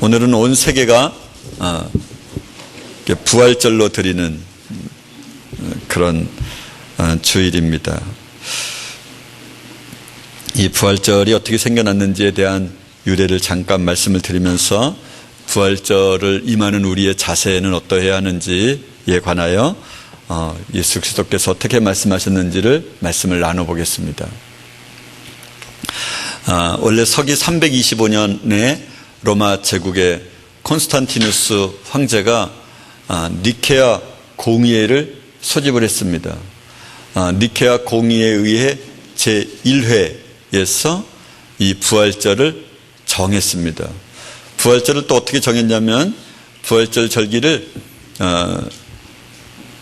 오늘은 온 세계가 부활절로 드리는 그런 주일입니다. 이 부활절이 어떻게 생겨났는지에 대한 유래를 잠깐 말씀을 드리면서 부활절을 임하는 우리의 자세는 어떠해야 하는지에 관하여 예수 그리스도께서 어떻게 말씀하셨는지를 말씀을 나눠보겠습니다. 원래 서기 325년에 로마 제국의 콘스탄티누스 황제가 니케아 공의회를 소집을 했습니다. 니케아 공의회에 의해 제1회에서 이 부활절을 정했습니다. 부활절을 또 어떻게 정했냐면 부활절 절기를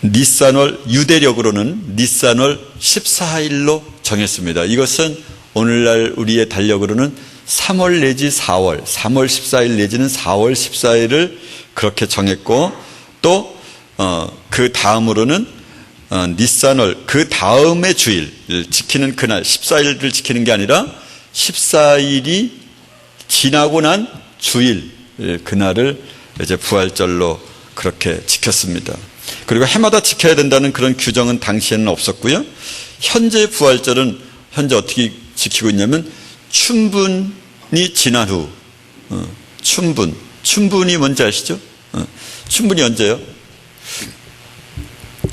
니산월, 유대력으로는 니산월 14일로 정했습니다. 이것은 오늘날 우리의 달력으로는 3월 내지 4월 14일 내지는 4월 14일을 그렇게 정했고, 또 그 다음으로는 니산월, 그 다음의 주일 지키는 그날 14일을 지키는 게 아니라 14일이 지나고 난 주일 그날을 이제 부활절로 그렇게 지켰습니다. 그리고 해마다 지켜야 된다는 그런 규정은 당시에는 없었고요. 현재 부활절은 현재 어떻게 지키고 있냐면 춘분이 지난 후, 춘분이 뭔지 아시죠? 춘분이 언제요?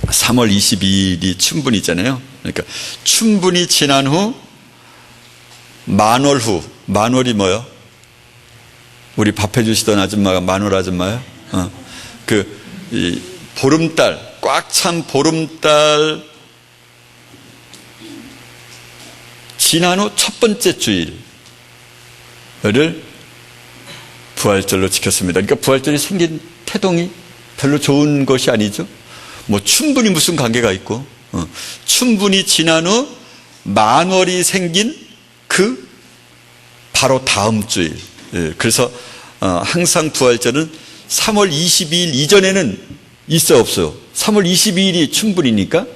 3월 22일이 춘분이잖아요. 그러니까 춘분이 지난 후 만월 후, 만월이 뭐요? 우리 밥 해주시던 아줌마가 만월 아줌마요? 이 보름달, 꽉 찬 보름달 지난 후 첫 번째 주일을 부활절로 지켰습니다. 그러니까 부활절이 생긴 태동이 별로 좋은 것이 아니죠. 뭐 춘분이 무슨 관계가 있고, 춘분이 지난 후 만월이 생긴 그 바로 다음 주일. 그래서 항상 부활절은 3월 22일 이전에는 있어 없어요. 3월 22일이 춘분이니까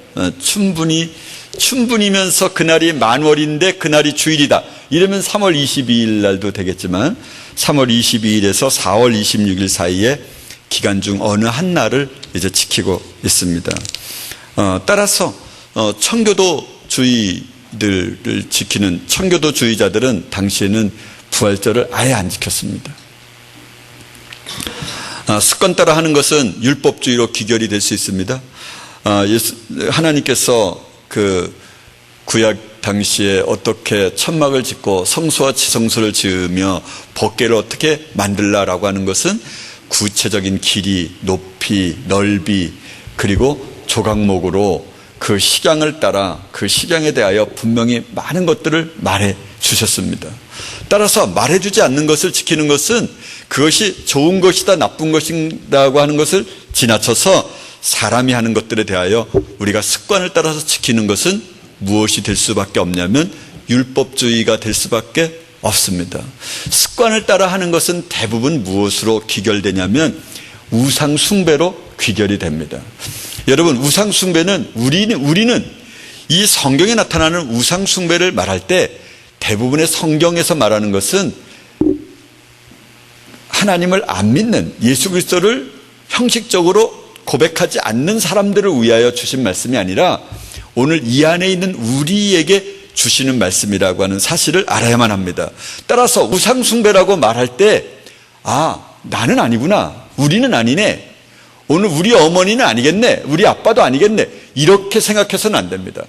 춘분이면서 그날이 만월인데 그날이 주일이다. 이러면 3월 22일 날도 되겠지만 3월 22일에서 4월 26일 사이에 기간 중 어느 한 날을 이제 지키고 있습니다. 따라서 청교도주의들을 지키는 청교도주의자들은 당시에는 부활절을 아예 안 지켰습니다. 습관 따라 하는 것은 율법주의로 귀결이 될 수 있습니다. 하나님께서 그 구약 당시에 어떻게 천막을 짓고 성소와 지성소를 지으며 법궤를 어떻게 만들라라고 하는 것은 구체적인 길이, 높이, 넓이, 그리고 조각목으로 그 식양을 따라 그 식양에 대하여 분명히 많은 것들을 말해 주셨습니다. 따라서 말해주지 않는 것을 지키는 것은 그것이 좋은 것이다 나쁜 것이라고 하는 것을 지나쳐서 사람이 하는 것들에 대하여 우리가 습관을 따라서 지키는 것은 무엇이 될 수밖에 없냐면 율법주의가 될 수밖에 없습니다. 습관을 따라 하는 것은 대부분 무엇으로 귀결되냐면 우상 숭배로 귀결이 됩니다. 여러분, 우상 숭배는 우리는 이 성경에 나타나는 우상 숭배를 말할 때 대부분의 성경에서 말하는 것은 하나님을 안 믿는, 예수 그리스도를 형식적으로 고백하지 않는 사람들을 위하여 주신 말씀이 아니라 오늘 이 안에 있는 우리에게 주시는 말씀이라고 하는 사실을 알아야만 합니다. 따라서 우상 숭배라고 말할 때 나는 아니구나, 우리는 아니네, 오늘 우리 어머니는 아니겠네, 우리 아빠도 아니겠네, 이렇게 생각해서는 안 됩니다.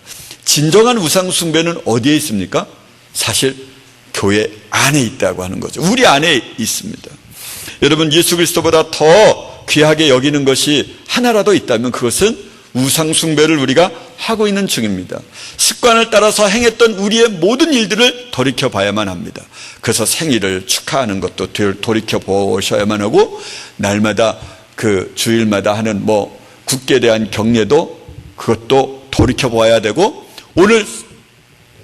진정한 우상 숭배는 어디에 있습니까? 사실 교회 안에 있다고 하는 거죠. 우리 안에 있습니다. 여러분, 예수 그리스도보다 더 귀하게 여기는 것이 하나라도 있다면 그것은 우상 숭배를 우리가 하고 있는 중입니다. 습관을 따라서 행했던 우리의 모든 일들을 돌이켜 봐야만 합니다. 그래서 생일을 축하하는 것도 돌이켜 보셔야만 하고, 날마다 그 주일마다 하는 국기에 대한 경례도 그것도 돌이켜 봐야 되고, 오늘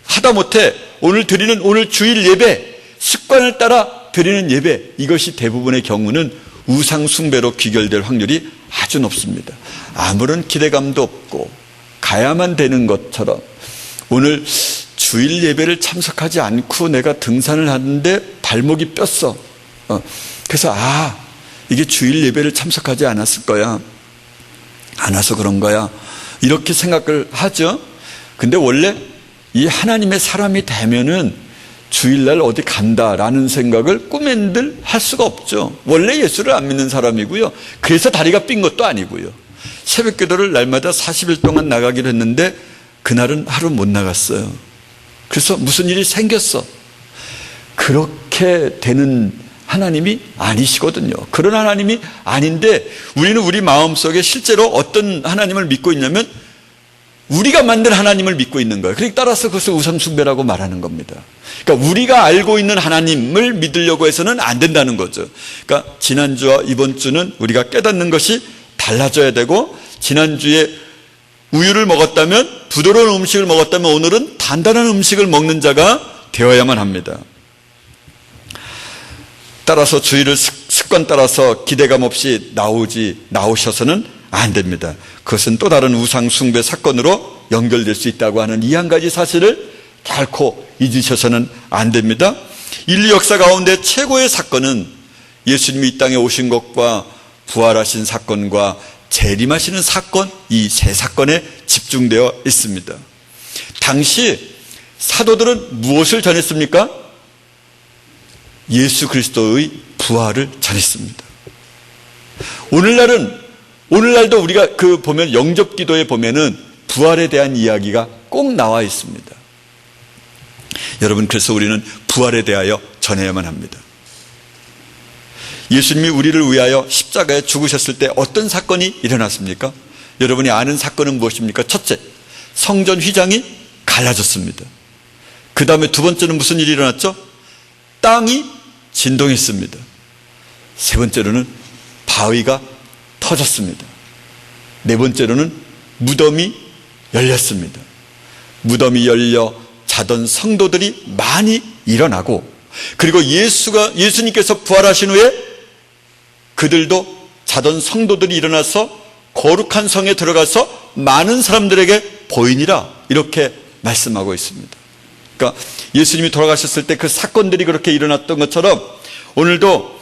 하다못해 오늘 드리는 오늘 주일 예배, 습관을 따라 드리는 예배, 이것이 대부분의 경우는 우상 숭배로 귀결될 확률이 아주 높습니다. 아무런 기대감도 없고 가야만 되는 것처럼, 오늘 주일 예배를 참석하지 않고 내가 등산을 하는데 발목이 뼈어, 그래서 이게 주일 예배를 참석하지 않았을 거야, 안 와서 그런 거야, 이렇게 생각을 하죠. 근데 원래 이 하나님의 사람이 되면은 주일날 어디 간다라는 생각을 꿈엔들 할 수가 없죠. 원래 예수를 안 믿는 사람이고요. 그래서 다리가 삔 것도 아니고요. 새벽 기도를 날마다 40일 동안 나가기로 했는데 그날은 하루 못 나갔어요. 그래서 무슨 일이 생겼어. 그렇게 되는 하나님이 아니시거든요. 그런 하나님이 아닌데 우리는 우리 마음속에 실제로 어떤 하나님을 믿고 있냐면 우리가 만든 하나님을 믿고 있는 거예요. 그러니까 따라서 그것을 우상숭배라고 말하는 겁니다. 그러니까 우리가 알고 있는 하나님을 믿으려고 해서는 안 된다는 거죠. 그러니까 지난주와 이번 주는 우리가 깨닫는 것이 달라져야 되고, 지난주에 우유를 먹었다면, 부드러운 음식을 먹었다면 오늘은 단단한 음식을 먹는 자가 되어야만 합니다. 따라서 주일을 습관 따라서 기대감 없이 나오셔서는 안 됩니다. 그것은 또 다른 우상 숭배 사건으로 연결될 수 있다고 하는 이 한 가지 사실을 결코 잊으셔서는 안 됩니다. 인류 역사 가운데 최고의 사건은 예수님이 이 땅에 오신 것과 부활하신 사건과 재림하시는 사건, 이 세 사건에 집중되어 있습니다. 당시 사도들은 무엇을 전했습니까? 예수 그리스도의 부활을 전했습니다. 오늘날도 우리가 보면 영접 기도에 보면은 부활에 대한 이야기가 꼭 나와 있습니다. 여러분, 그래서 우리는 부활에 대하여 전해야만 합니다. 예수님이 우리를 위하여 십자가에 죽으셨을 때 어떤 사건이 일어났습니까? 여러분이 아는 사건은 무엇입니까? 첫째, 성전 휘장이 갈라졌습니다. 그 다음에 두 번째는 무슨 일이 일어났죠? 땅이 진동했습니다. 세 번째로는 바위가 터졌습니다. 네 번째로는 무덤이 열렸습니다. 무덤이 열려 자던 성도들이 많이 일어나고, 그리고 예수님께서 부활하신 후에 그들도 자던 성도들이 일어나서 거룩한 성에 들어가서 많은 사람들에게 보이니라, 이렇게 말씀하고 있습니다. 그러니까 예수님이 돌아가셨을 때 그 사건들이 그렇게 일어났던 것처럼 오늘도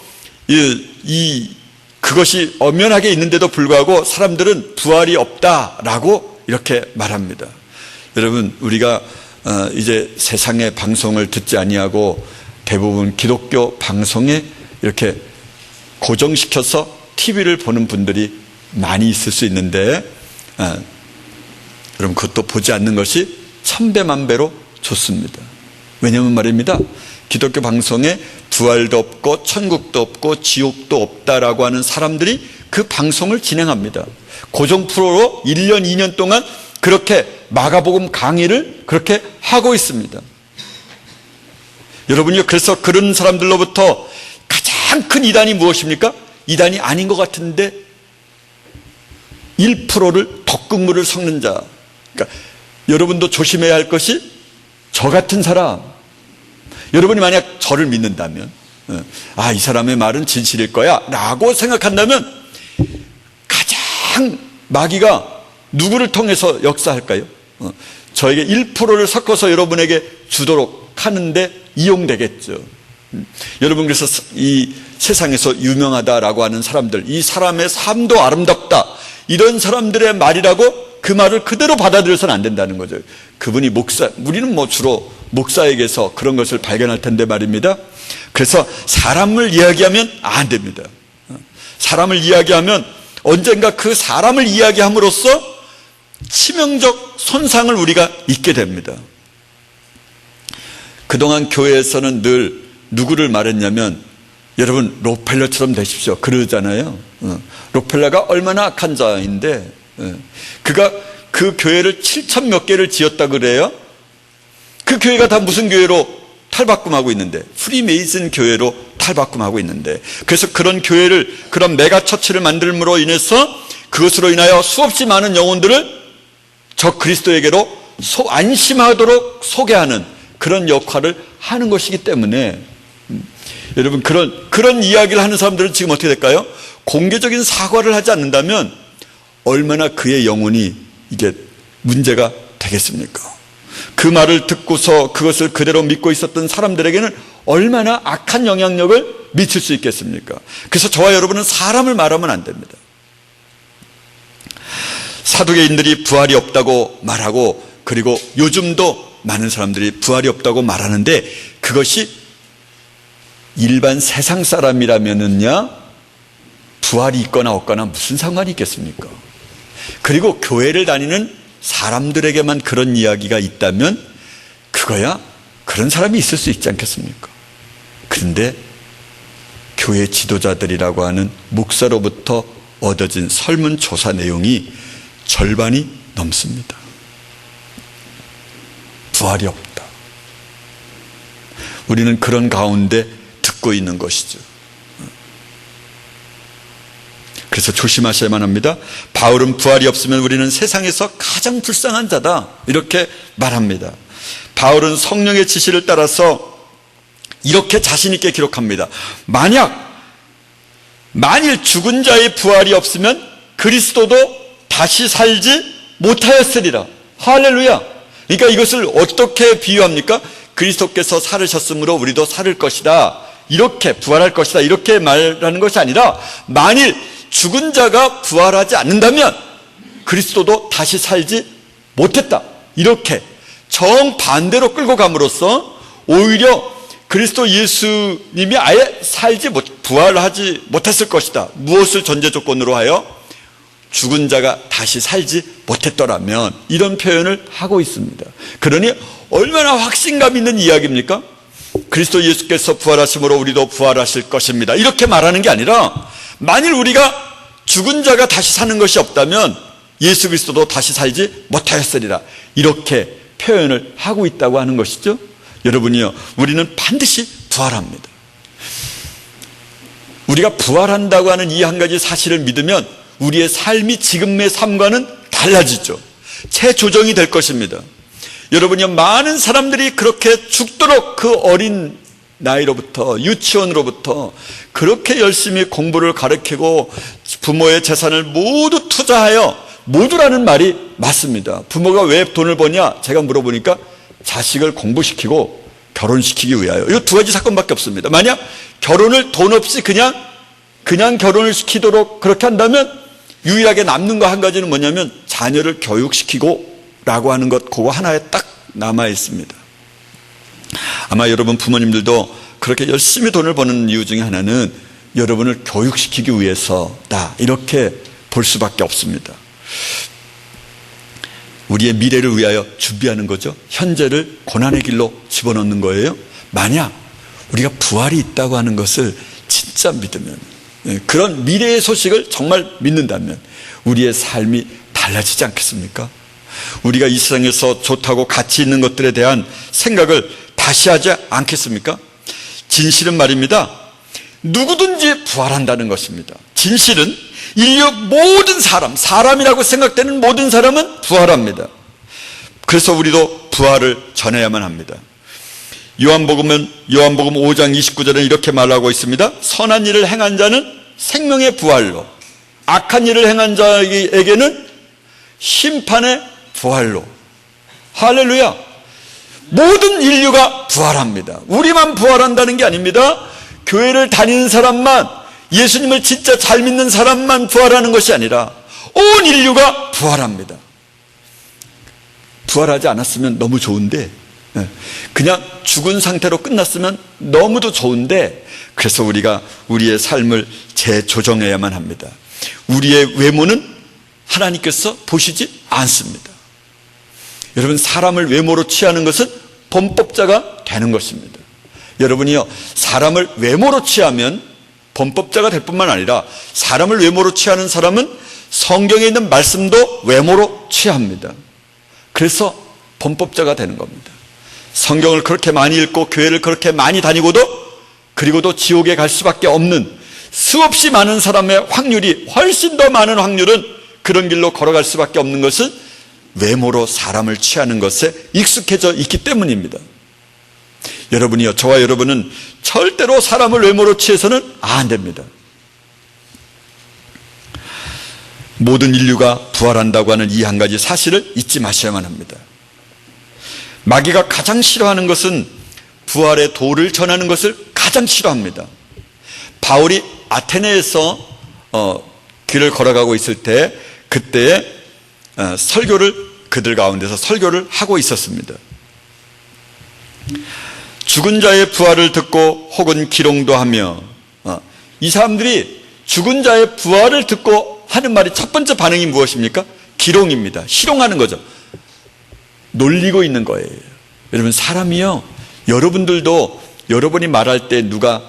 그것이 엄연하게 있는데도 불구하고 사람들은 부활이 없다라고 이렇게 말합니다. 여러분, 우리가 이제 세상의 방송을 듣지 아니하고 대부분 기독교 방송에 이렇게 고정시켜서 TV를 보는 분들이 많이 있을 수 있는데, 여러분, 그것도 보지 않는 것이 천배만배로 좋습니다. 왜냐하면 말입니다, 기독교 방송에 부활도 없고 천국도 없고 지옥도 없다라고 하는 사람들이 그 방송을 진행합니다. 고정 프로로 1년 2년 동안 그렇게 마가복음 강의를 그렇게 하고 있습니다. 여러분요, 그래서 그런 사람들로부터 가장 큰 이단이 무엇입니까? 이단이 아닌 것 같은데 1%를 덕극물을 섞는 자. 그러니까 여러분도 조심해야 할 것이, 저 같은 사람, 여러분이 만약 저를 믿는다면, 이 사람의 말은 진실일 거야 라고 생각한다면, 가장 마귀가 누구를 통해서 역사할까요? 저에게 1%를 섞어서 여러분에게 주도록 하는데 이용되겠죠. 여러분, 그래서 이 세상에서 유명하다라고 하는 사람들, 이 사람의 삶도 아름답다, 이런 사람들의 말이라고 그 말을 그대로 받아들여서는 안 된다는 거죠. 그분이 우리는 주로 목사에게서 그런 것을 발견할 텐데 말입니다. 그래서 사람을 이야기하면 안 됩니다. 사람을 이야기하면 언젠가 그 사람을 이야기함으로써 치명적 손상을 우리가 입게 됩니다. 그동안 교회에서는 늘 누구를 말했냐면, 여러분, 록펠러처럼 되십시오 그러잖아요. 록펠러가 얼마나 악한 자인데, 그가 그 교회를 7천 몇 개를 지었다 그래요. 그 교회가 다 무슨 교회로 탈바꿈하고 있는데, 프리메이슨 교회로 탈바꿈하고 있는데, 그래서 그런 교회를, 그런 메가처치를 만들므로 인해서 그것으로 인하여 수없이 많은 영혼들을 저 그리스도에게로 안심하도록 소개하는 그런 역할을 하는 것이기 때문에, 여러분, 그런 이야기를 하는 사람들은 지금 어떻게 될까요? 공개적인 사과를 하지 않는다면 얼마나 그의 영혼이 이게 문제가 되겠습니까? 그 말을 듣고서 그것을 그대로 믿고 있었던 사람들에게는 얼마나 악한 영향력을 미칠 수 있겠습니까? 그래서 저와 여러분은 사람을 말하면 안 됩니다. 사두개인들이 부활이 없다고 말하고, 그리고 요즘도 많은 사람들이 부활이 없다고 말하는데, 그것이 일반 세상 사람이라면은요, 부활이 있거나 없거나 무슨 상관이 있겠습니까? 그리고 교회를 다니는 사람들에게만 그런 이야기가 있다면 그거야 그런 사람이 있을 수 있지 않겠습니까? 그런데 교회 지도자들이라고 하는 목사로부터 얻어진 설문조사 내용이 절반이 넘습니다. 부활이 없다. 우리는 그런 가운데 듣고 있는 것이죠. 그래서 조심하셔야만 합니다. 바울은 부활이 없으면 우리는 세상에서 가장 불쌍한 자다, 이렇게 말합니다. 바울은 성령의 지시를 따라서 이렇게 자신 있게 기록합니다. 만일 죽은 자의 부활이 없으면 그리스도도 다시 살지 못하였으리라. 할렐루야. 그러니까 이것을 어떻게 비유합니까? 그리스도께서 살으셨으므로 우리도 살을 것이다, 이렇게 부활할 것이다, 이렇게 말하는 것이 아니라, 만일 죽은 자가 부활하지 않는다면 그리스도도 다시 살지 못했다, 이렇게 정반대로 끌고 감으로써 오히려 그리스도 예수님이 아예 부활하지 못했을 것이다. 무엇을 전제 조건으로 하여? 죽은 자가 다시 살지 못했더라면, 이런 표현을 하고 있습니다. 그러니 얼마나 확신감 있는 이야기입니까? 그리스도 예수께서 부활하심으로 우리도 부활하실 것입니다, 이렇게 말하는 게 아니라, 만일 우리가 죽은 자가 다시 사는 것이 없다면 예수 그리스도도 다시 살지 못하였으리라, 이렇게 표현을 하고 있다고 하는 것이죠. 여러분이요, 우리는 반드시 부활합니다. 우리가 부활한다고 하는 이 한 가지 사실을 믿으면 우리의 삶이 지금의 삶과는 달라지죠. 재조정이 될 것입니다. 여러분이요, 많은 사람들이 그렇게 죽도록 그 어린 나이로부터, 유치원으로부터 그렇게 열심히 공부를 가르치고 부모의 재산을 모두 투자하여, 모두라는 말이 맞습니다. 부모가 왜 돈을 버냐? 제가 물어보니까 자식을 공부시키고 결혼시키기 위하여. 이 두 가지 사건밖에 없습니다. 만약 결혼을 돈 없이 그냥 결혼을 시키도록 그렇게 한다면 유일하게 남는 거 한 가지는 뭐냐면 자녀를 교육시키고 라고 하는 것, 그거 하나에 딱 남아 있습니다. 아마 여러분 부모님들도 그렇게 열심히 돈을 버는 이유 중에 하나는 여러분을 교육시키기 위해서다, 이렇게 볼 수밖에 없습니다. 우리의 미래를 위하여 준비하는 거죠. 현재를 고난의 길로 집어넣는 거예요. 만약 우리가 부활이 있다고 하는 것을 진짜 믿으면, 그런 미래의 소식을 정말 믿는다면 우리의 삶이 달라지지 않겠습니까? 우리가 이 세상에서 좋다고 가치 있는 것들에 대한 생각을 다시 하지 않겠습니까? 진실은 말입니다, 누구든지 부활한다는 것입니다. 진실은 인류 모든 사람이라고 생각되는 모든 사람은 부활합니다. 그래서 우리도 부활을 전해야만 합니다. 요한복음 5장 29절에 이렇게 말하고 있습니다. 선한 일을 행한 자는 생명의 부활로, 악한 일을 행한 자에게는 심판의 부활로. 할렐루야. 모든 인류가 부활합니다. 우리만 부활한다는 게 아닙니다. 교회를 다니는 사람만, 예수님을 진짜 잘 믿는 사람만 부활하는 것이 아니라 온 인류가 부활합니다. 부활하지 않았으면 너무 좋은데, 그냥 죽은 상태로 끝났으면 너무도 좋은데, 그래서 우리가 우리의 삶을 재조정해야만 합니다. 우리의 외모는 하나님께서 보시지 않습니다. 여러분, 사람을 외모로 취하는 것은 범법자가 되는 것입니다. 여러분이요, 사람을 외모로 취하면 범법자가 될 뿐만 아니라 사람을 외모로 취하는 사람은 성경에 있는 말씀도 외모로 취합니다. 그래서 범법자가 되는 겁니다. 성경을 그렇게 많이 읽고 교회를 그렇게 많이 다니고도, 그리고도 지옥에 갈 수밖에 없는 수없이 많은 사람의 확률이, 훨씬 더 많은 확률은 그런 길로 걸어갈 수밖에 없는 것은 외모로 사람을 취하는 것에 익숙해져 있기 때문입니다. 여러분이요, 저와 여러분은 절대로 사람을 외모로 취해서는 안 됩니다. 모든 인류가 부활한다고 하는 이 한 가지 사실을 잊지 마셔야만 합니다. 마귀가 가장 싫어하는 것은 부활의 도를 전하는 것을 가장 싫어합니다. 바울이 아테네에서 길을 걸어가고 있을 때 그때에 설교를 그들 가운데서 설교를 하고 있었습니다. 죽은 자의 부활을 듣고 혹은 기롱도 하며 이 사람들이 죽은 자의 부활을 듣고 하는 말이 첫 번째 반응이 무엇입니까? 기롱입니다. 희롱하는 거죠. 놀리고 있는 거예요. 여러분, 사람이요, 여러분들도 여러분이 말할 때 누가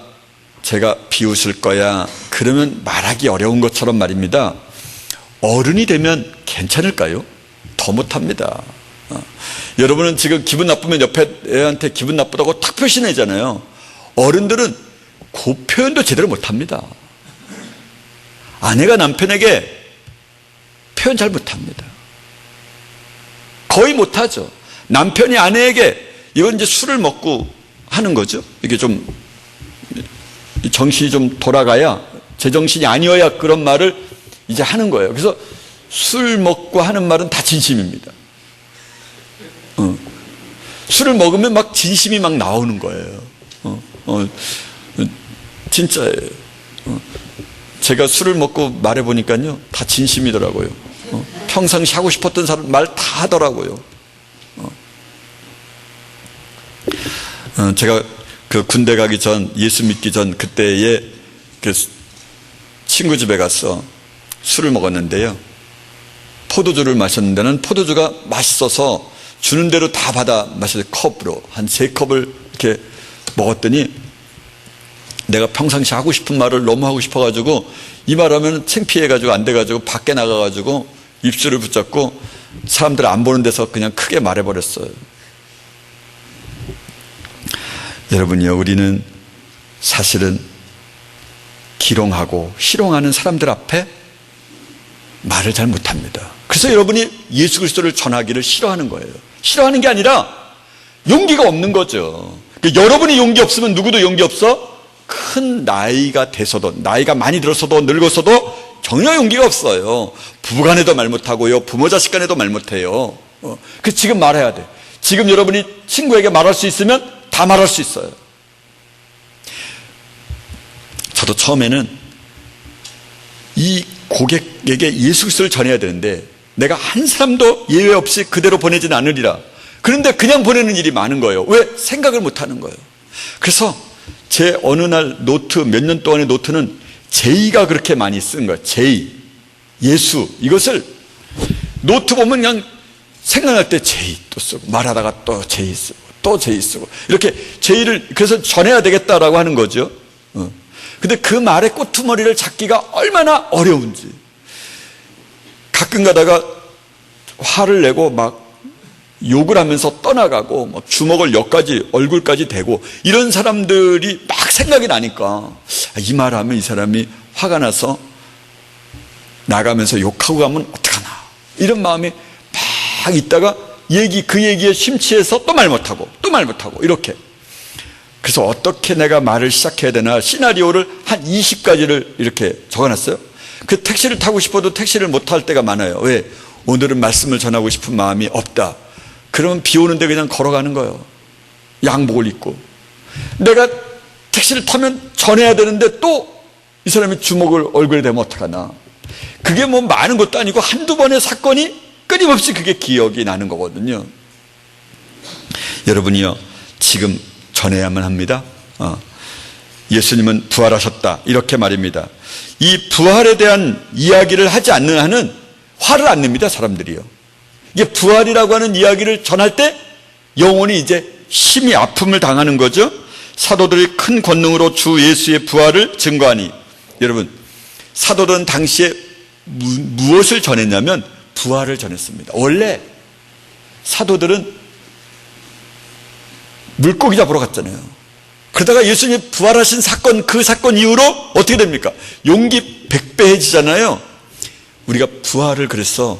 제가 비웃을 거야 그러면 말하기 어려운 것처럼 말입니다. 어른이 되면 괜찮을까요? 더 못합니다. 여러분은 지금 기분 나쁘면 옆에 애한테 기분 나쁘다고 탁 표시내잖아요. 어른들은 그 표현도 제대로 못합니다. 아내가 남편에게 표현 잘 못합니다. 거의 못하죠. 남편이 아내에게 이건 이제 술을 먹고 하는 거죠. 이게 좀 정신이 좀 돌아가야, 제정신이 아니어야 그런 말을 이제 하는 거예요. 그래서 술 먹고 하는 말은 다 진심입니다. 술을 먹으면 막 진심이 막 나오는 거예요. 진짜예요. 제가 술을 먹고 말해보니까요, 다 진심이더라고요. 평상시 하고 싶었던 사람 말 다 하더라고요. 제가 그 군대 가기 전, 예수 믿기 전 그때에 그 친구 집에 가서 술을 먹었는데요. 포도주를 마셨는데는 포도주가 맛있어서 주는 대로 다 받아 마셨어요. 컵으로 한 3컵을 이렇게 먹었더니 내가 평상시 하고 싶은 말을 너무 하고 싶어가지고 이 말하면 창피해가지고 안 돼가지고 밖에 나가가지고 입술을 붙잡고 사람들 안 보는 데서 그냥 크게 말해버렸어요. 여러분이요, 우리는 사실은 기롱하고 희롱하는 사람들 앞에 말을 잘 못합니다. 그래서 여러분이 예수 그리스도를 전하기를 싫어하는 거예요. 싫어하는 게 아니라 용기가 없는 거죠. 여러분이 용기 없으면 누구도 용기 없어? 큰 나이가 돼서도, 나이가 많이 들어서도, 늙었어도 전혀 용기가 없어요. 부부간에도 말 못하고요, 부모 자식 간에도 말 못해요. 그래서 지금 말해야 돼. 지금 여러분이 친구에게 말할 수 있으면 다 말할 수 있어요. 저도 처음에는 이 고객에게 예수 그리스도를 전해야 되는데 내가 한 사람도 예외 없이 그대로 보내지는 않으리라. 그런데 그냥 보내는 일이 많은 거예요. 왜? 생각을 못하는 거예요. 그래서 제 어느 날 노트, 몇 년 동안의 노트는 제이가 그렇게 많이 쓴 거예요. 제이, 예수, 이것을 노트 보면 그냥 생각날 때 제이 또 쓰고, 말하다가 또 제이 쓰고, 또 제이 쓰고, 이렇게 제이를 그래서 전해야 되겠다라고 하는 거죠. 근데 그 말의 꼬투머리를 잡기가 얼마나 어려운지. 가끔 가다가 화를 내고 막 욕을 하면서 떠나가고 막 주먹을 여기까지 얼굴까지 대고 이런 사람들이 막 생각이 나니까 이 말하면 이 사람이 화가 나서 나가면서 욕하고 가면 어떡하나 이런 마음이 막 있다가 그 얘기에 심취해서 또 말 못하고 또 말 못하고 이렇게. 그래서 어떻게 내가 말을 시작해야 되나 시나리오를 한 20가지를 이렇게 적어놨어요. 그 택시를 타고 싶어도 택시를 못 탈 때가 많아요. 왜? 오늘은 말씀을 전하고 싶은 마음이 없다. 그러면 비 오는데 그냥 걸어가는 거예요. 양복을 입고. 내가 택시를 타면 전해야 되는데 또 이 사람이 주먹을 얼굴에 대면 어떡하나. 그게 뭐 많은 것도 아니고 한두 번의 사건이 끊임없이 그게 기억이 나는 거거든요. 여러분이요, 지금 전해야만 합니다. 예수님은 부활하셨다 이렇게 말입니다. 이 부활에 대한 이야기를 하지 않는 한은 화를 안 냅니다. 사람들이요. 이게 부활이라고 하는 이야기를 전할 때 영혼이 이제 심히 아픔을 당하는 거죠. 사도들이 큰 권능으로 주 예수의 부활을 증거하니. 여러분, 사도들은 당시에 무엇을 전했냐면 부활을 전했습니다. 원래 사도들은 물고기 잡으러 갔잖아요. 그러다가 예수님이 부활하신 사건, 그 사건 이후로 어떻게 됩니까? 용기 100배해지잖아요. 우리가 부활을 그래서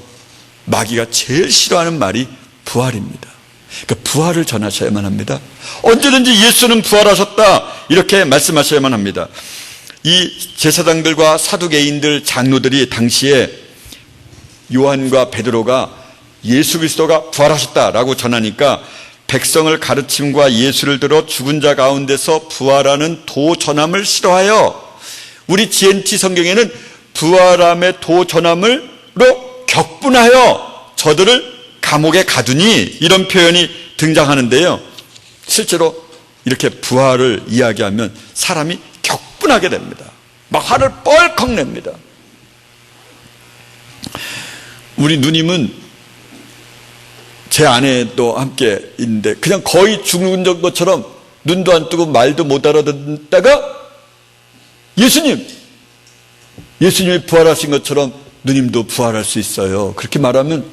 마귀가 제일 싫어하는 말이 부활입니다. 그러니까 부활을 전하셔야만 합니다. 언제든지 예수는 부활하셨다 이렇게 말씀하셔야만 합니다. 이 제사장들과 사두개인들, 장로들이 당시에 요한과 베드로가 예수 그리스도가 부활하셨다라고 전하니까 백성을 가르침과 예수를 들어 죽은 자 가운데서 부활하는 도 전함을 싫어하여 우리 GNT 성경에는 부활함의 도 전함으로 격분하여 저들을 감옥에 가두니 이런 표현이 등장하는데요. 실제로 이렇게 부활을 이야기하면 사람이 격분하게 됩니다. 막 화를 뻘컥 냅니다. 우리 누님은 제 아내도 함께 있는데 그냥 거의 죽은 것처럼 눈도 안 뜨고 말도 못 알아듣다가 예수님이 부활하신 것처럼 누님도 부활할 수 있어요. 그렇게 말하면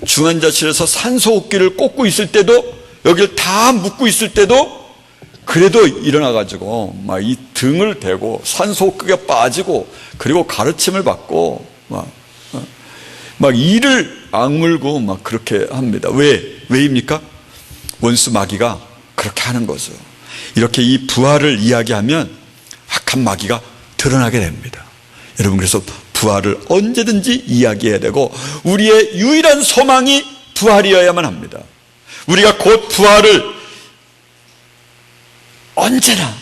중환자실에서 산소호흡기를 꽂고 있을 때도, 여기를 다 묶고 있을 때도 그래도 일어나가지고 막 이 등을 대고 산소호흡기가 빠지고 그리고 가르침을 받고 막 이를 악물고 막 그렇게 합니다. 왜입니까? 원수 마귀가 그렇게 하는 거죠. 이렇게 이 부활을 이야기하면 악한 마귀가 드러나게 됩니다. 여러분, 그래서 부활을 언제든지 이야기해야 되고 우리의 유일한 소망이 부활이어야만 합니다. 우리가 곧 부활을 언제나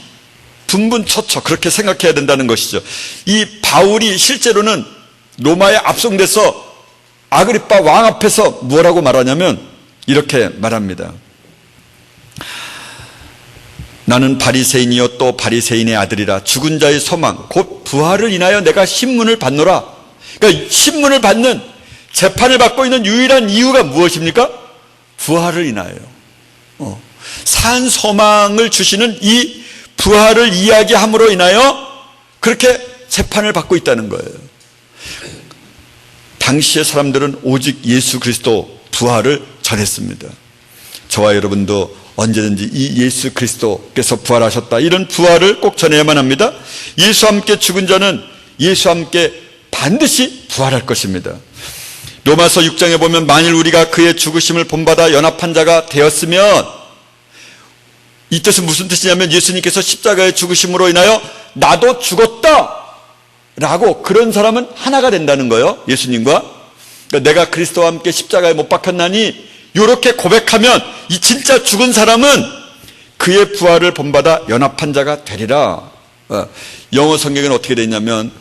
분분처처 그렇게 생각해야 된다는 것이죠. 이 바울이 실제로는 로마에 압송돼서 아그리빠 왕 앞에서 뭐라고 말하냐면 이렇게 말합니다. 나는 바리새인이요 또 바리새인의 아들이라 죽은 자의 소망 곧 부활을 인하여 내가 신문을 받노라. 그러니까 신문을 받는, 재판을 받고 있는 유일한 이유가 무엇입니까? 부활을 인하여 산 소망을 주시는 이 부활을 이야기함으로 인하여 그렇게 재판을 받고 있다는 거예요. 당시의 사람들은 오직 예수 그리스도 부활을 전했습니다. 저와 여러분도 언제든지 이 예수 그리스도께서 부활하셨다, 이런 부활을 꼭 전해야만 합니다. 예수와 함께 죽은 자는 예수와 함께 반드시 부활할 것입니다. 로마서 6장에 보면 만일 우리가 그의 죽으심을 본받아 연합한 자가 되었으면, 이 뜻은 무슨 뜻이냐면 예수님께서 십자가의 죽으심으로 인하여 나도 죽었다 라고, 그런 사람은 하나가 된다는 거예요. 예수님과. 그러니까 내가 그리스도와 함께 십자가에 못 박혔나니 이렇게 고백하면 이 진짜 죽은 사람은 그의 부활을 본받아 연합한 자가 되리라. 영어 성경에는 어떻게 되어 있냐면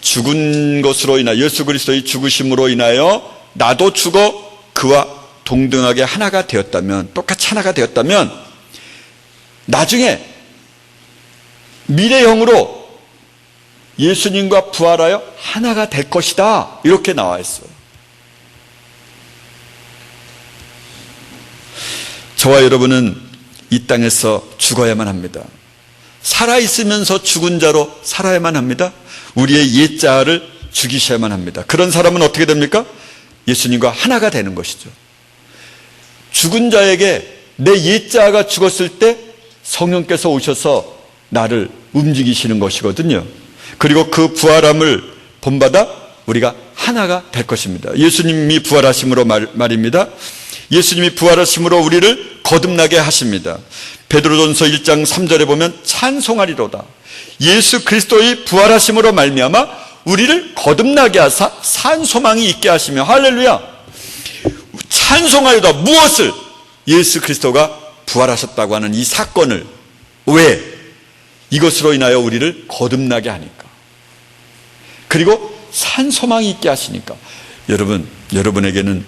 죽은 것으로 인하여, 예수 그리스도의 죽으심으로 인하여 나도 죽어 그와 동등하게 하나가 되었다면, 똑같이 하나가 되었다면 나중에 미래형으로 예수님과 부활하여 하나가 될 것이다, 이렇게 나와 있어요. 저와 여러분은 이 땅에서 죽어야만 합니다. 살아있으면서 죽은 자로 살아야만 합니다. 우리의 옛자를 죽이셔야만 합니다. 그런 사람은 어떻게 됩니까? 예수님과 하나가 되는 것이죠. 죽은 자에게 내 옛자가 죽었을 때 성령께서 오셔서 나를 움직이시는 것이거든요. 그리고 그 부활함을 본받아 우리가 하나가 될 것입니다. 예수님이 부활하심으로 말입니다. 예수님이 부활하심으로 우리를 거듭나게 하십니다. 베드로전서 1장 3절에 보면 찬송하리로다. 예수 그리스도의 부활하심으로 말미암아 우리를 거듭나게 하사 산 소망이 있게 하시며, 할렐루야. 찬송하리로다. 무엇을? 예수 그리스도가 부활하셨다고 하는 이 사건을. 왜? 이것으로 인하여 우리를 거듭나게 하니까, 그리고 산 소망이 있게 하시니까. 여러분에게는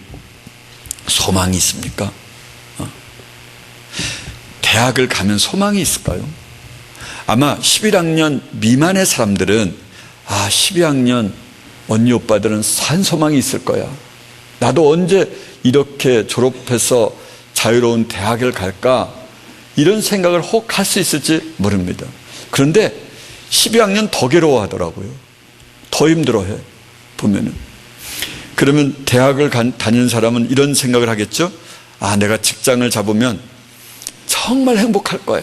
소망이 있습니까? 대학을 가면 소망이 있을까요? 아마 11학년 미만의 사람들은 12학년 언니 오빠들은 산 소망이 있을 거야. 나도 언제 이렇게 졸업해서 자유로운 대학을 갈까? 이런 생각을 혹 할 수 있을지 모릅니다. 그런데 12학년 더 괴로워하더라고요. 더 힘들어해 보면은. 그러면 대학을 다니는 사람은 이런 생각을 하겠죠. 내가 직장을 잡으면 정말 행복할 거야.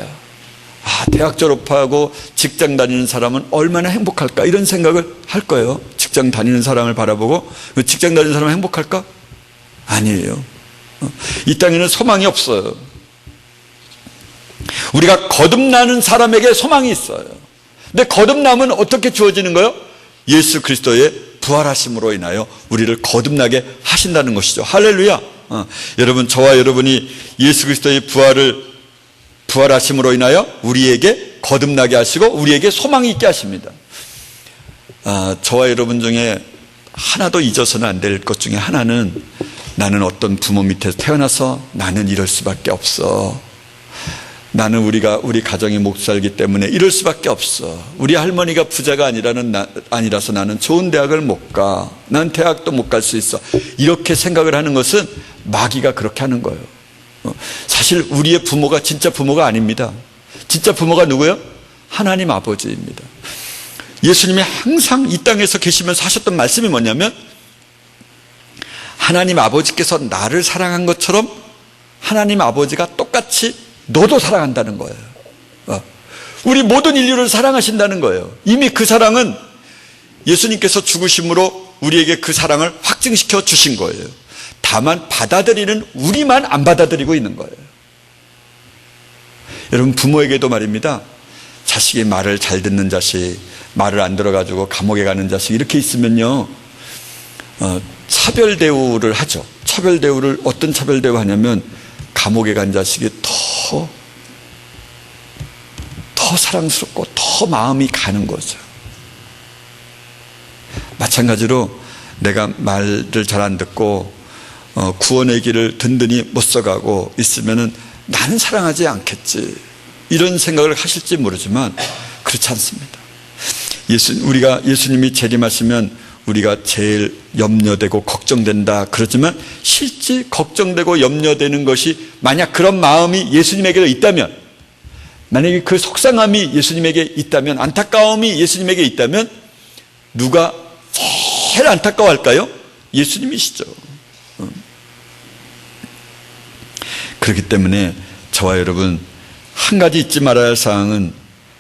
대학 졸업하고 직장 다니는 사람은 얼마나 행복할까, 이런 생각을 할 거예요. 직장 다니는 사람을 바라보고 직장 다니는 사람은 행복할까? 아니에요. 이 땅에는 소망이 없어요. 우리가 거듭나는 사람에게 소망이 있어요. 근데 거듭남은 어떻게 주어지는 거예요? 예수 그리스도의 부활하심으로 인하여 우리를 거듭나게 하신다는 것이죠. 할렐루야. 여러분, 저와 여러분이 예수 그리스도의 부활하심으로 인하여 우리에게 거듭나게 하시고 우리에게 소망이 있게 하십니다. 저와 여러분 중에 하나도 잊어서는 안 될 것 중에 하나는, 나는 어떤 부모 밑에서 태어나서 나는 이럴 수밖에 없어. 나는 우리 가정이 못 살기 때문에 이럴 수밖에 없어. 우리 할머니가 부자가 아니라서 나는 좋은 대학을 못 가. 난 대학도 못 갈 수 있어. 이렇게 생각을 하는 것은 마귀가 그렇게 하는 거예요. 사실 우리의 부모가 진짜 부모가 아닙니다. 진짜 부모가 누구예요? 하나님 아버지입니다. 예수님이 항상 이 땅에서 계시면서 하셨던 말씀이 뭐냐면, 하나님 아버지께서 나를 사랑한 것처럼 하나님 아버지가 똑같이 너도 사랑한다는 거예요. 우리 모든 인류를 사랑하신다는 거예요. 이미 그 사랑은 예수님께서 죽으심으로 우리에게 그 사랑을 확증시켜 주신 거예요. 다만 받아들이는 우리만 안 받아들이고 있는 거예요. 여러분, 부모에게도 말입니다. 자식이 말을 잘 듣는 자식, 말을 안 들어가지고 감옥에 가는 자식, 이렇게 있으면요, 차별 대우를 하죠. 차별 대우를, 어떤 차별 대우 하냐면, 감옥에 간 자식이 더 사랑스럽고 더 마음이 가는 거죠. 마찬가지로 내가 말을 잘 안 듣고 구원의 길을 든든히 못 써가고 있으면은 나는 사랑하지 않겠지, 이런 생각을 하실지 모르지만 그렇지 않습니다. 예수님이 재림하시면 우리가 제일 염려되고 걱정된다 그러지만, 실제 걱정되고 염려되는 것이 만약 그런 마음이 예수님에게도 있다면, 만약에 그 속상함이 예수님에게 있다면, 안타까움이 예수님에게 있다면, 누가 제일 안타까워할까요? 예수님이시죠. 그렇기 때문에 저와 여러분, 한 가지 잊지 말아야 할 사항은,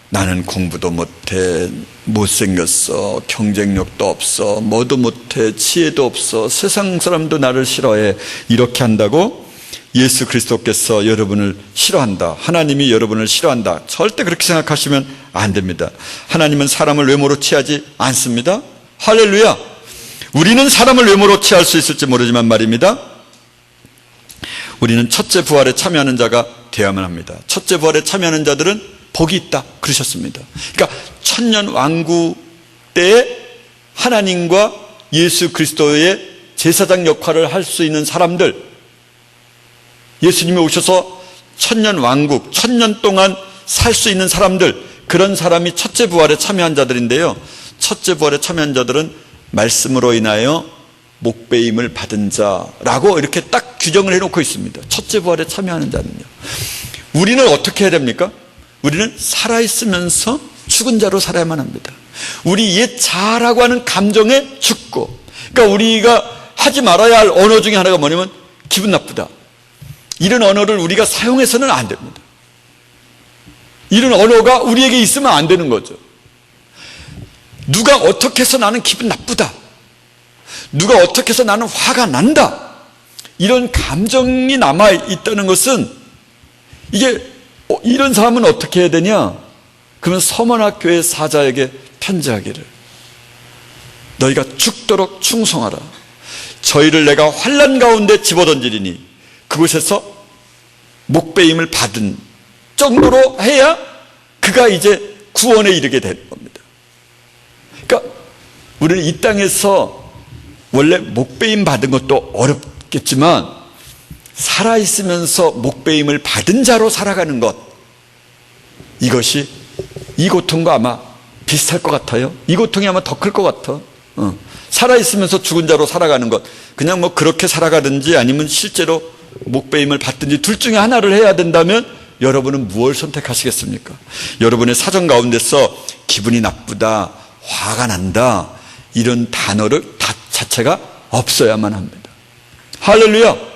나는 공부도 못해, 못생겼어, 경쟁력도 없어, 뭐도 못해, 지혜도 없어, 세상 사람도 나를 싫어해, 이렇게 한다고 예수 그리스도께서 여러분을 싫어한다, 하나님이 여러분을 싫어한다, 절대 그렇게 생각하시면 안 됩니다. 하나님은 사람을 외모로 취하지 않습니다. 할렐루야. 우리는 사람을 외모로 취할 수 있을지 모르지만 말입니다, 우리는 첫째 부활에 참여하는 자가 되어야만 합니다. 첫째 부활에 참여하는 자들은 복이 있다 그러셨습니다. 그러니까 천년 왕국 때에 하나님과 예수 그리스도의 제사장 역할을 할 수 있는 사람들, 예수님이 오셔서 천년 왕국, 천년 동안 살 수 있는 사람들, 그런 사람이 첫째 부활에 참여한 자들인데요, 첫째 부활에 참여한 자들은 말씀으로 인하여 목배임을 받은 자라고 이렇게 딱 규정을 해놓고 있습니다. 첫째 부활에 참여하는 자는요. 우리는 어떻게 해야 됩니까? 우리는 살아있으면서 죽은 자로 살아야만 합니다. 우리 옛 자라고 하는 감정에 죽고, 그러니까 우리가 하지 말아야 할 언어 중에 하나가 뭐냐면 기분 나쁘다, 이런 언어를 우리가 사용해서는 안 됩니다. 이런 언어가 우리에게 있으면 안 되는 거죠. 누가 어떻게 해서 나는 기분 나쁘다, 누가 어떻게 해서 나는 화가 난다, 이런 감정이 남아있다는 것은, 이게 이런 사람은 어떻게 해야 되냐? 그러면 서문학교의 사자에게 편지하기를, 너희가 죽도록 충성하라. 저희를 내가 환난 가운데 집어던지리니 그곳에서 목배임을 받은 정도로 해야 그가 이제 구원에 이르게 되는 겁니다. 그러니까 우리는 이 땅에서 원래 목배임 받은 것도 어렵겠지만, 살아있으면서 목배임을 받은 자로 살아가는 것, 이것이 이 고통과 아마 비슷할 것 같아요. 이 고통이 아마 더 클 것 같아. 살아있으면서 죽은 자로 살아가는 것, 그냥 뭐 그렇게 살아가든지 아니면 실제로 목배임을 받든지 둘 중에 하나를 해야 된다면 여러분은 무엇을 선택하시겠습니까? 여러분의 사정 가운데서 기분이 나쁘다, 화가 난다, 이런 단어를 자체가 없어야만 합니다. 할렐루야.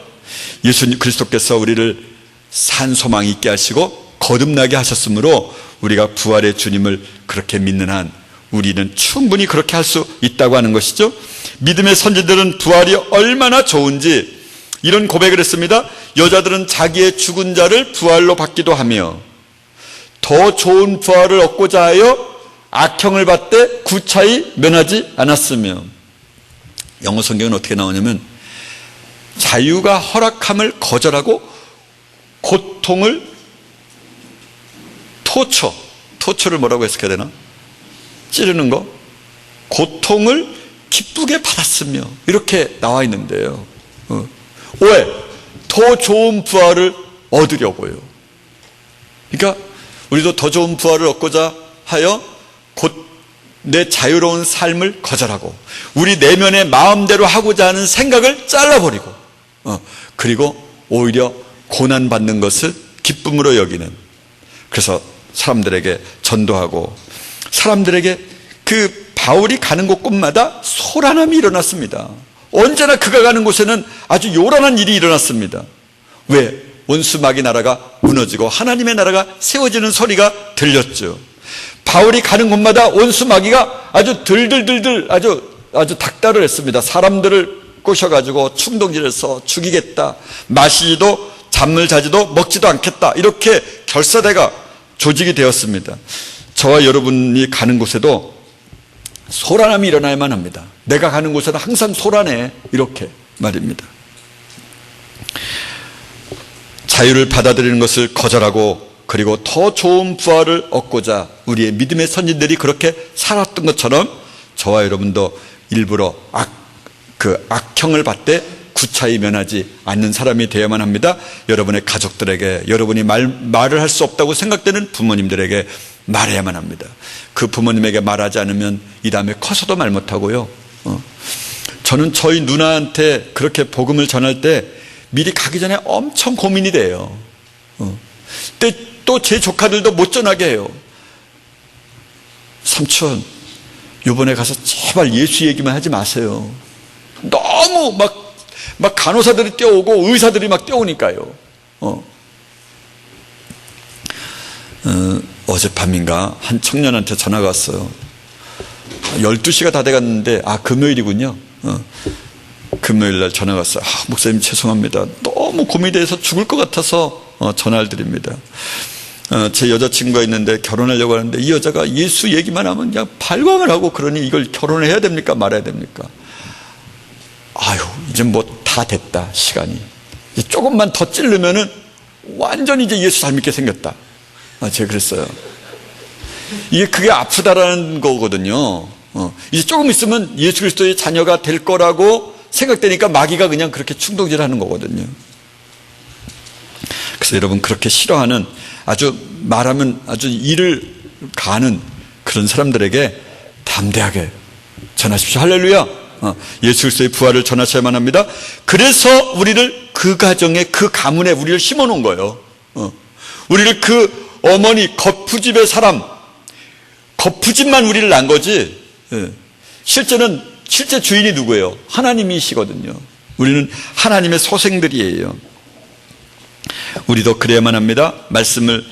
예수님 그리스도께서 우리를 산소망 있게 하시고 거듭나게 하셨으므로 우리가 부활의 주님을 그렇게 믿는 한 우리는 충분히 그렇게 할 수 있다고 하는 것이죠. 믿음의 선지들은 부활이 얼마나 좋은지 이런 고백을 했습니다. 여자들은 자기의 죽은 자를 부활로 받기도 하며 더 좋은 부활을 얻고자 하여 악형을 받되 구차히 면하지 않았으며, 영어 성경은 어떻게 나오냐면 자유가 허락함을 거절하고 고통을 토처를 뭐라고 해석해야 되나? 찌르는 거, 고통을 기쁘게 받았으며 이렇게 나와 있는데요. 왜? 더 좋은 부활을 얻으려고요. 그러니까 우리도 더 좋은 부활을 얻고자 하여 곧 내 자유로운 삶을 거절하고 우리 내면의 마음대로 하고자 하는 생각을 잘라버리고 그리고 오히려 고난받는 것을 기쁨으로 여기는, 그래서 사람들에게 전도하고 사람들에게 그 바울이 가는 곳곳마다 소란함이 일어났습니다. 언제나 그가 가는 곳에는 아주 요란한 일이 일어났습니다. 왜? 원수마귀 나라가 무너지고 하나님의 나라가 세워지는 소리가 들렸죠. 바울이 가는 곳마다 원수마귀가 아주 들들들들 아주 닥달을 했습니다. 사람들을 꼬셔가지고 충동질해서 죽이겠다, 마시지도 잠을 자지도 먹지도 않겠다, 이렇게 결사대가 조직이 되었습니다. 저와 여러분이 가는 곳에도 소란함이 일어나야만 합니다. 내가 가는 곳에는 항상 소란해, 이렇게 말입니다. 자유를 받아들이는 것을 거절하고 그리고 더 좋은 부활을 얻고자 우리의 믿음의 선진들이 그렇게 살았던 것처럼 저와 여러분도 일부러 악형을 받되 구차히 면하지 않는 사람이 되어야만 합니다. 여러분의 가족들에게, 여러분이 말을 할 수 없다고 생각되는 부모님들에게 말해야만 합니다. 그 부모님에게 말하지 않으면 이 다음에 커서도 말 못하고요. 저는 저희 누나한테 그렇게 복음을 전할 때 미리 가기 전에 엄청 고민이 돼요. 또 제 조카들도 못 전하게 해요. 삼촌, 이번에 가서 제발 예수 얘기만 하지 마세요. 너무 막 간호사들이 뛰어오고 의사들이 막 뛰어오니까요. 어젯밤인가 한 청년한테 전화가 왔어요. 12시가 다 돼갔는데 금요일이군요. 금요일날 전화가 왔어요. 목사님 죄송합니다. 너무 고민돼서 죽을 것 같아서 전화를 드립니다. 제 여자친구가 있는데 결혼하려고 하는데 이 여자가 예수 얘기만 하면 그냥 발광을 하고 그러니 이걸 결혼을 해야 됩니까 말아야 됩니까? 이제 뭐 다 됐다, 시간이. 이제 조금만 더 찌르면은 완전히 이제 예수 잘 믿게 생겼다. 제가 그랬어요. 그게 아프다라는 거거든요. 이제 조금 있으면 예수 그리스도의 자녀가 될 거라고 생각되니까 마귀가 그냥 그렇게 충동질하는 거거든요. 그래서 여러분, 그렇게 싫어하는, 말하면 아주 이를 가는 그런 사람들에게 담대하게 전하십시오. 할렐루야. 예수 그리스도의 부활을 전하셔야만 합니다. 그래서 우리를 그 가정에, 그 가문에 우리를 심어놓은 거예요. 우리를 그 어머니 거푸집의 사람, 거푸집만 우리를 낳은 거지. 실제 주인이 누구예요? 하나님이시거든요. 우리는 하나님의 소생들이에요. 우리도 그래야만 합니다. 말씀을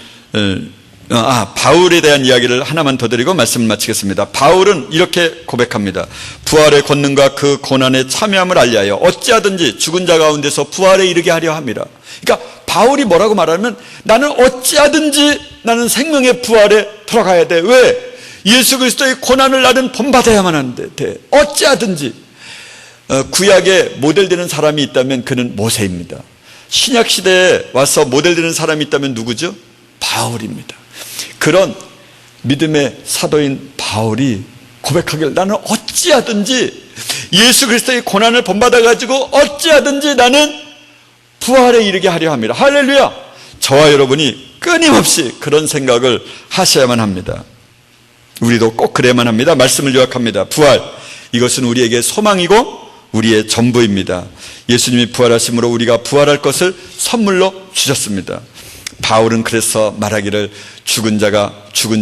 바울에 대한 이야기를 하나만 더 드리고 말씀을 마치겠습니다. 바울은 이렇게 고백합니다. 부활의 권능과 그 고난에 참여함을 알리하여 어찌하든지 죽은 자 가운데서 부활에 이르게 하려 함이라. 그러니까 바울이 뭐라고 말하면, 나는 어찌하든지 나는 생명의 부활에 들어가야 돼. 왜? 예수 그리스도의 고난을 나는 본받아야만 하는데 어찌하든지. 구약에 모델되는 사람이 있다면 그는 모세입니다. 신약 시대에 와서 모델되는 사람이 있다면 누구죠? 바울입니다. 그런 믿음의 사도인 바울이 고백하길, 나는 어찌하든지 예수 그리스도의 고난을 본받아가지고 어찌하든지 나는 부활에 이르게 하려 합니다. 할렐루야. 저와 여러분이 끊임없이 그런 생각을 하셔야만 합니다. 우리도 꼭 그래야만 합니다. 말씀을 요약합니다. 부활, 이것은 우리에게 소망이고 우리의 전부입니다. 예수님이 부활하심으로 우리가 부활할 것을 선물로 주셨습니다. 바울은 그래서 말하기를, 죽은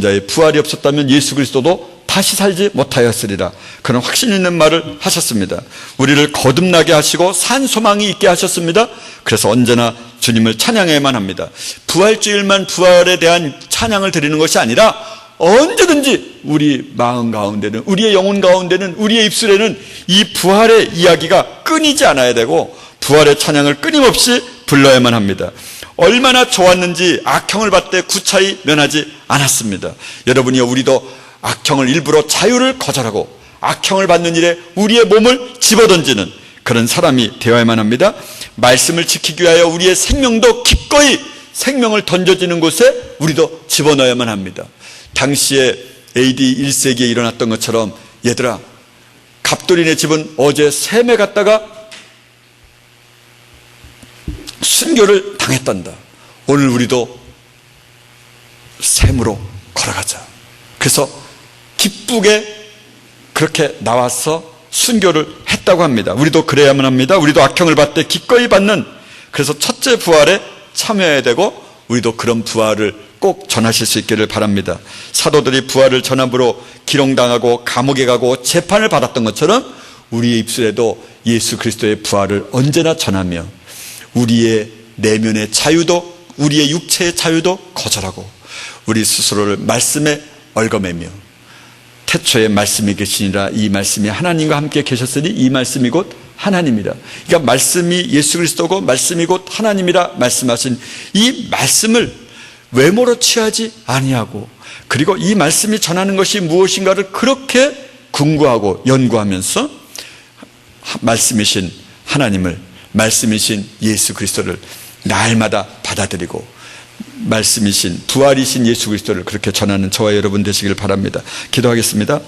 자의 부활이 없었다면 예수 그리스도도 다시 살지 못하였으리라, 그런 확신 있는 말을 하셨습니다. 우리를 거듭나게 하시고 산 소망이 있게 하셨습니다. 그래서 언제나 주님을 찬양해야만 합니다. 부활주일만 부활에 대한 찬양을 드리는 것이 아니라 언제든지 우리 마음 가운데는, 우리의 영혼 가운데는, 우리의 입술에는 이 부활의 이야기가 끊이지 않아야 되고 부활의 찬양을 끊임없이 불러야만 합니다. 얼마나 좋았는지 악형을 받되 구차히 면하지 않았습니다. 여러분이요, 우리도 악형을 일부러 자유를 거절하고 악형을 받는 일에 우리의 몸을 집어던지는 그런 사람이 되어야만 합니다. 말씀을 지키기 위하여 우리의 생명도 기꺼이 생명을 던져지는 곳에 우리도 집어넣어야만 합니다. 당시에 AD 1세기에 일어났던 것처럼, 얘들아 갑돌이네 집은 어제 샘에 갔다가 순교를 당했단다. 오늘 우리도 샘으로 걸어가자. 그래서 기쁘게 그렇게 나와서 순교를 했다고 합니다. 우리도 그래야만 합니다. 우리도 악형을 받되 기꺼이 받는, 그래서 첫째 부활에 참여해야 되고 우리도 그런 부활을 꼭 전하실 수 있기를 바랍니다. 사도들이 부활을 전함으로 기롱당하고 감옥에 가고 재판을 받았던 것처럼 우리의 입술에도 예수 그리스도의 부활을 언제나 전하며 우리의 내면의 자유도, 우리의 육체의 자유도 거절하고 우리 스스로를 말씀에 얽어매며 태초에 말씀이 계시니라, 이 말씀이 하나님과 함께 계셨으니 이 말씀이 곧 하나님이라. 그러니까 말씀이 예수 그리스도고 말씀이 곧 하나님이라 말씀하신 이 말씀을 외모로 취하지 아니하고, 그리고 이 말씀이 전하는 것이 무엇인가를 그렇게 궁구하고 연구하면서 말씀이신 하나님을, 말씀이신 예수 그리스도를 날마다 받아들이고 말씀이신 부활이신 예수 그리스도를 그렇게 전하는 저와 여러분 되시길 바랍니다. 기도하겠습니다.